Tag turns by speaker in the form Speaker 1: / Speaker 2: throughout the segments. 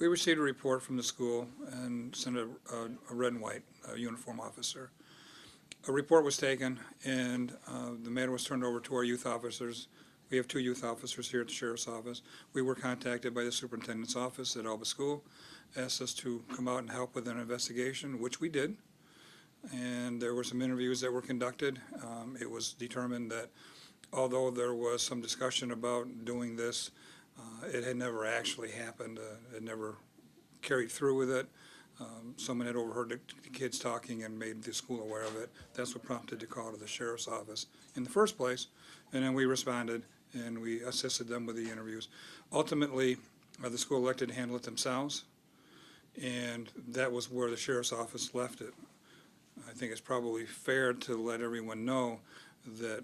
Speaker 1: We received a report from the school and sent a red and white uniform officer. A report was taken, and the matter was turned over to our youth officers. We have 2 youth officers here at the Sheriff's Office. We were contacted by the Superintendent's office at Elba School, asked us to come out and help with an investigation, which we did. And there were some interviews that were conducted. It was determined that although there was some discussion about doing this, it had never actually happened. It never carried through with it. Someone had overheard the kids talking and made the school aware of it. That's what prompted the call to the Sheriff's Office in the first place. And then we responded and we assisted them with the interviews. Ultimately, the school elected to handle it themselves, and that was where the Sheriff's Office left it. I think it's probably fair to let everyone know that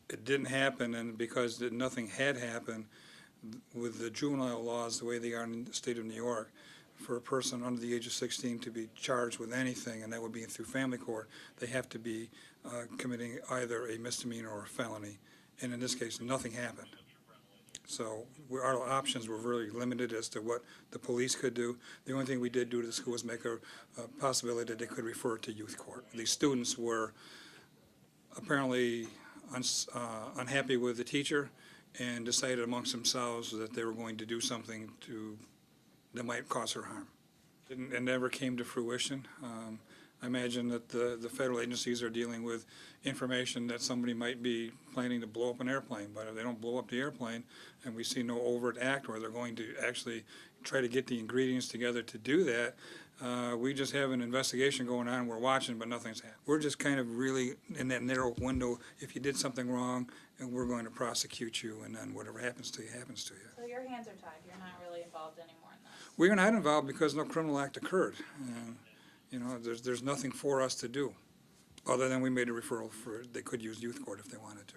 Speaker 1: it didn't happen, and because nothing had happened, with the juvenile laws the way they are in the state of New York, for a person under the age of 16 to be charged with anything, and that would be through family court, they have to be committing either a misdemeanor or a felony. And in this case, nothing happened. So our options were very limited as to what the police could do. The only thing we did do to the school was make a possibility that they could refer it to youth court. These students were apparently unhappy with the teacher and decided amongst themselves that they were going to do something that might cause her harm. It never came to fruition. I imagine that the federal agencies are dealing with information that somebody might be planning to blow up an airplane, but if they don't blow up the airplane and we see no overt act where they're going to actually try to get the ingredients together to do that, we just have an investigation going on, we're watching, but nothing's happened. We're just kind of really in that narrow window. If you did something wrong, and we're going to prosecute you, and then whatever happens to you, happens to you.
Speaker 2: So your hands are tied. You're not really involved anymore in this.
Speaker 1: We're not involved because no criminal act occurred. You know, there's nothing for us to do, other than we made a referral for, they could use youth court if they wanted to.